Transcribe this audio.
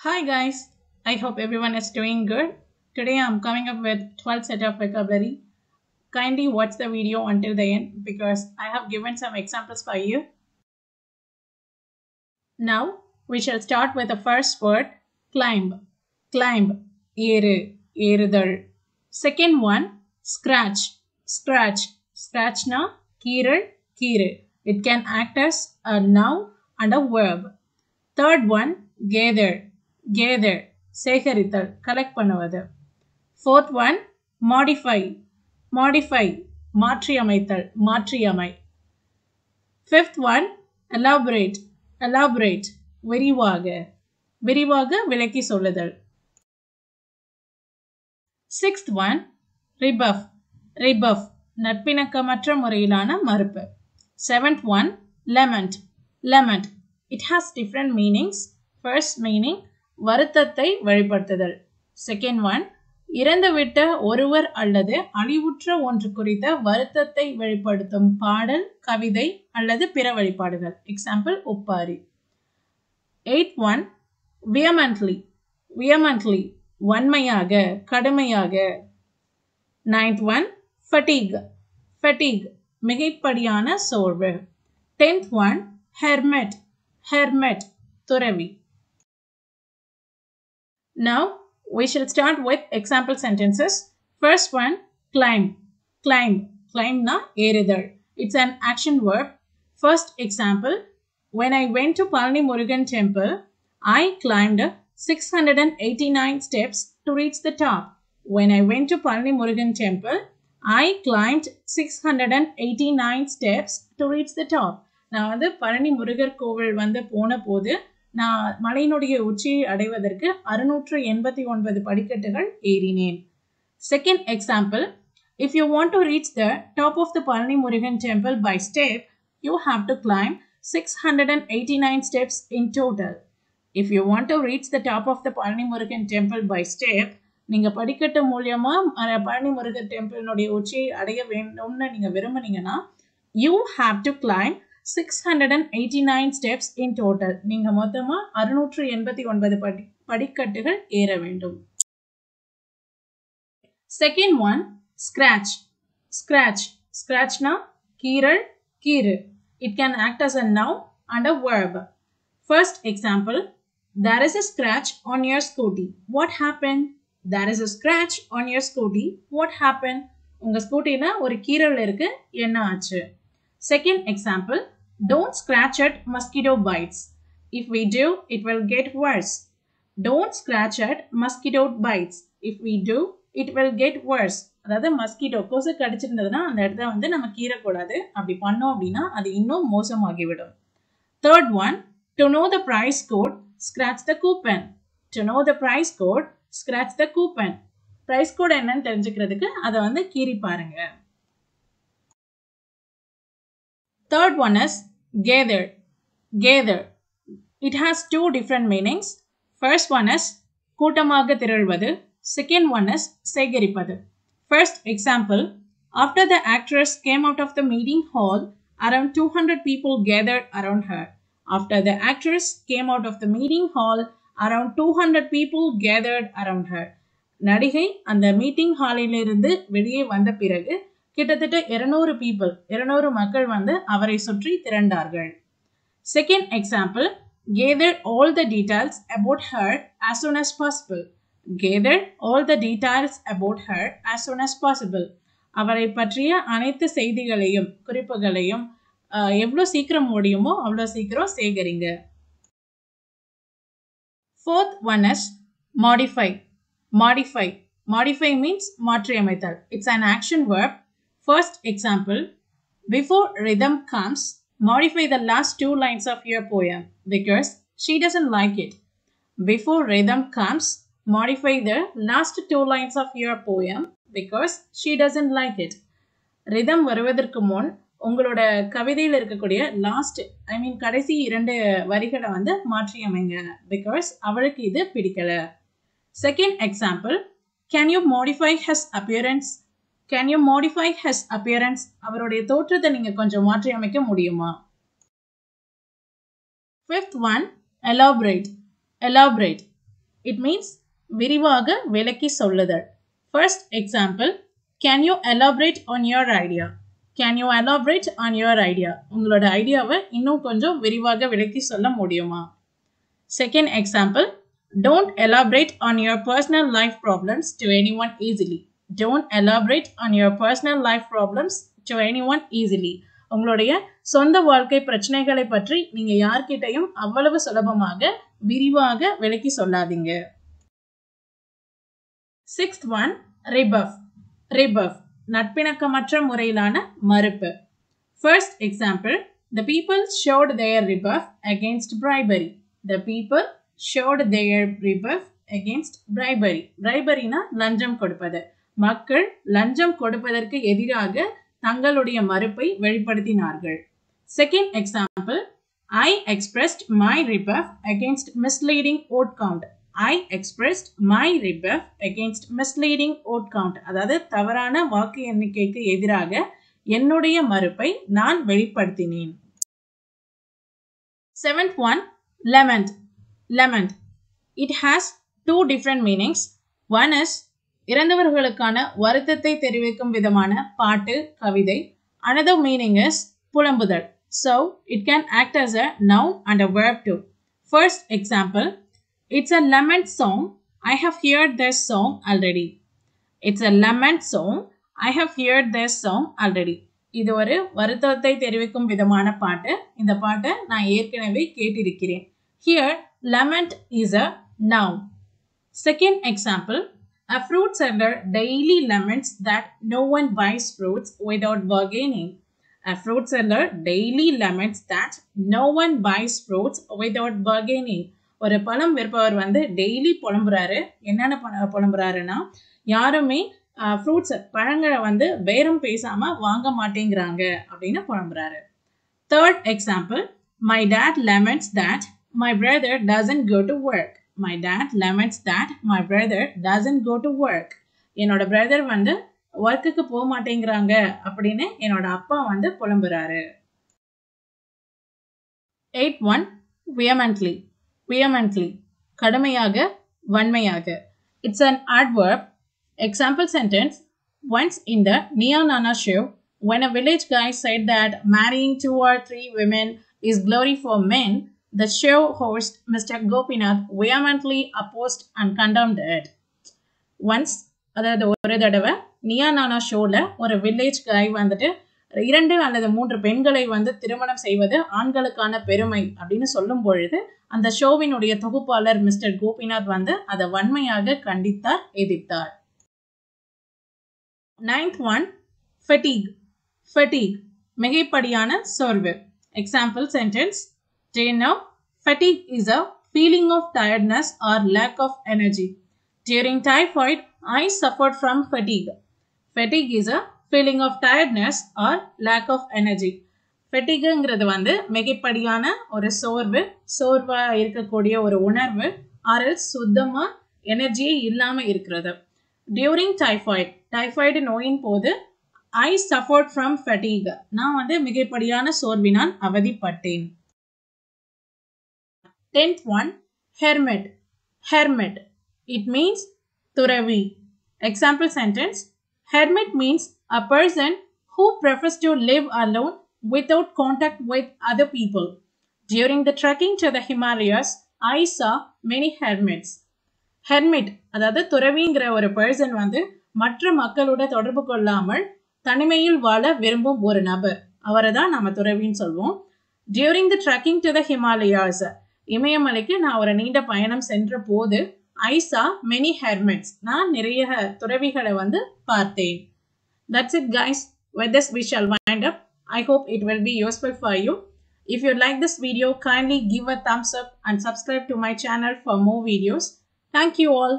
Hi guys, I hope everyone is doing good. Today I'm coming up with 12 set of vocabulary. Kindly watch the video until the end because I have given some examples for you. Now we shall start with the first word climb. Climb, ஏறு, ஏறுதல். Second one scratch. Scratch, scratchனா கீறல், கீறு. It can act as a noun and a verb. Third one gather. Gather, சேகரித்தல், collect பண்ணுவது. Fourth one modify. Modify, மாற்றி அமைத்தல், மாற்றியமை. Fifth one elaborate. Elaborate, விரிவாக, விரிவாக விளக்கி சொல்லுதல். Sixth one rebuff. Rebuff, நட்பிணக்கமற்ற முறையிலான மறுப்பு. Seventh one lament. Lament, it has different meanings. First meaning வருத்தத்தை வெளிப்படுத்துதல். செகண்ட் ஒன் இறந்துவிட்ட ஒருவர் அல்லது அழிவுற்ற ஒன்று குறித்த வருத்தத்தை வெளிப்படுத்தும் பாடல், கவிதை அல்லது பிற வெளிப்பாடுகள். எக்ஸாம்பிள் ஒப்பாரி. Eighth one வியமன்ட்லி. வியமன்ட்லி, வன்மையாக, கடுமையாக. Ninth one ஃபட்டீக். ஃபட்டீக், மிகைப்படியான சோர்வு. Tenth one hermit. ஹெர்மெட், துறவி. Now we shall start with example sentences. First one climb. Climb, climb na ஏறுதல். It's an action verb. First example, when I went to Palani Murugan temple, I climbed 689 steps to reach the top. When I went to Palani Murugan temple, I climbed 689 steps to reach the top. நான் வந்து பழனி முருகர் கோவில் வந்து போன போது நான் மலையினுடைய உச்சியை அடைவதற்கு 689 படிக்கட்டுகள் ஏறினேன். Second example, if you want to reach the top of the Palani Murugan temple by step, you have to climb 689 steps in total. If you want to reach the top of the Palani Murugan temple by step, நீங்க படிக்கட்டு மூலமா பழனி முருகர் டெம்பிளினுடைய உச்சியை அடைய வேண்டும்னு நீங்க விரும்புனீங்கன்னா you have to climb 689 steps in total. நீங்க மொத்தமா 689 படிக்கட்டுகள் ஏற வேண்டும். Second one scratch. Scratch, scratchனா கீறல், கீறு. It can act as a noun and a verb. First example, there is a scratch on your scooty. What happened? There is a scratch on your scooty. What happened? உங்க ஸ்கூட்டில ஒரு கீறல் இருக்கு, என்ன ஆச்சு? Second example, don't scratch at mosquito bites. If we do, it will get worse. Don't scratch at mosquito bites. If we do, it will get worse. அதாவது mosquito கொசு கடிச்சிருந்ததுன்னா அந்த இடத்த வந்து நம்ம கீறக்கூடாது. அப்படி பண்ணோம் அப்படின்னா அது இன்னும் மோசமாகிவிடும். Third one, to know the price code, scratch the coupon. To know the price code, scratch the coupon. price code என்னன்னு தெரிஞ்சுக்கிறதுக்கு அதை வந்து கீறி பாருங்க. Third one is gather. Gather, it has two different meanings. First one is கூட்டமாக திரள்வது. Second one is சேகரிப்பது. First example, after the actress came out of the meeting hall, around 200 people gathered around her. After the actress came out of the meeting hall, around 200 people gathered around her. நடிகை அந்த meeting ஹாலிலிருந்து வெளியே வந்த பிறகு கிட்டத்தட்ட 200 மக்கள் வந்து அவரை சுற்றி திரண்டார்கள். Second example, gather all the details about her as soon as possible. Gather all the details about her as soon as possible. அவரை பற்றிய அனைத்து செய்திகளையும் குறிப்புகளையும் எவ்வளோ சீக்கிரம் முடியுமோ அவ்வளோ சீக்கிரம் சேகரிங்க. Fourth one is modify. Modify. Modify means மாற்றி அமைத்தல். It's an action verb. First example, before rhythm comes, modify the last two lines of your poem because she doesn't like it. Before rhythm comes, modify the last two lines of your poem because she doesn't like it. rhythm வருவதற்கு முன் உங்களோட கவிதையில் இருக்கக்கூடிய கடைசி 2 வரிகளை வந்து மாற்றி அமைங்க because அவளுக்கு இது பிடிக்கல. Second example, can you modify his appearance? Can you modify his appearance? அவருடைய தோற்றத்தை நீங்க கொஞ்சம் மாற்றி அமைக்க முடியுமா? Fifth one, elaborate. Elaborate, It means விரிவாக விளக்கி சொல்லுதல். First example, can you elaborate on your idea? Can you elaborate on your idea? உங்களோட ஐடியாவை இன்னும் கொஞ்சம் விரிவாக விளக்கி சொல்ல முடியுமா? Second example, don't elaborate on your personal life problems to anyone easily. Don't elaborate on your personal life problems to anyone easily. உங்களுடைய சொந்த வாழ்க்கை பிரச்சனைகளை பற்றி நீங்க யார்கிட்டையும் அவ்வளவு சுலபமாக விரிவாக விளக்கி சொல்லாதீங்க. Sixth one, rebuff. Rebuff, நட்பிணக்கமற்ற முறையிலான மறுப்பு. First example, the people showed their rebuff against bribery. The people showed their rebuff against bribery. Bribery na லஞ்சம் கொடுப்பது. மக்கள் லஞ்சம் கொடுப்பதற்கு எதிராக தங்களுடைய மறுப்பை வெளிப்படுத்தினார்கள். Second example, I expressed my rebuff against misleading vote count. I expressed my rebuff against misleading vote count. அதாவது தவறான வாக்கு எண்ணிக்கைக்கு எதிராக என்னுடைய மறுப்பை நான் வெளிப்படுத்தினேன். Seventh one, lament. Lament. It has two different meanings. One is இறந்தவர்களுக்கான வருத்தத்தை தெரிவிக்கும் விதமான பாட்டு, கவிதை. Another meaning is புலம்புதல். So, it can act as a noun and a verb too. First example, it's a lament song. I have heard this song already. It's a lament song. I have heard this song already. இது ஒரு வருத்தத்தை தெரிவிக்கும் விதமான பாட்டு. இந்த பாட்டை நான் ஏற்கனவே கேட்டிருக்கிறேன். Here, lament is a noun. Second example, a fruit seller daily laments that no one buys fruits without bargaining. A fruit seller daily laments that no one buys fruits without bargaining. ஒரு பழம் விற்பவர் வந்து daily புலம்புறாரு. என்னென்ன புலம்புறாருன்னா, யாருமே fruits பழங்களை வந்து பேரம் பேசாம வாங்க மாட்டேங்கிறாங்க அப்படின்னு புலம்புறாரு. Third example, my dad laments that my brother doesn't go to work. My dad laments that my brother doesn't go to work. என்னோட பிரதர் வந்து ஒர்க்குக்கு போக மாட்டேங்கிறாங்க அப்படின்னு என்னோட அப்பா வந்து புலம்புறாரு. 8th one, vehemently. Vehemently, கடுமையாக, வன்மையாக. It's an adverb. Example sentence, once in the Nia Nana show, when a village guy said that marrying 2 or 3 women is glory for men, the show host Mr. Gopinath vehemently opposed and condemned it. Once, அதாவது ஒரு தடவை நியா நானா ஷோல ஒரு village கை வந்துட்டு 2 அல்லது 3 பெண்களை வந்து திருமணம் செய்வது ஆண்களுக்கான பெருமை அப்படின்னு சொல்லும் பொழுது அந்த ஷோவினுடைய தொகுப்பாளர் மிஸ்டர் கோபிநாத் வந்து அதை வன்மையாக கண்டித்தார், எதிர்த்தார். 9th one, fatigue. Fatigue, மிகைப்படியான சோர்வு. Example sentence, do you know, fatigue is a feeling of tiredness or lack of energy. During typhoid, I suffered from fatigue. Fatigue is a feeling of tiredness or lack of energy. Fatigueங்கிறது வந்து மிகைப்படியான ஒரு சோர்வு, சோர்வா இருக்கக்கூடிய ஒரு உணர்வு, R சுத்தமா எனர்ஜியே இல்லாம இருக்கிறது. During typhoid, typhoid நோயின் போது I suffered from fatigue. நான் வந்து மிகைப்படியான சோர்வினால் அவதிப்பட்டேன். 10th one, hermit. Hermit. It means துறவி. Example sentence, hermit means a person who prefers to live alone without contact with other people. During the trekking to the Himalayas, I saw many hermits. Hermit, அதாவது துறவிங்கிற ஒரு person வந்து மற்ற மக்களோட தொடர்பு கொள்ளாமல் தனிமையில் வாழ விரும்பும் ஒரு நபர். அவரை தான் நம்ம துறவின்னு சொல்வோம். During the trekking to the Himalayas, இமயமலைக்கு நான் ஒரு நீண்ட பயணம் சென்ற போது I saw many hermits. நான் நிறைய துறவிகளை வந்து பார்த்தேன். That's it guys. With this we shall wind up. I hope it will be useful for you. If you like this video, kindly give a thumbs up and subscribe to my channel for more videos. Thank you all.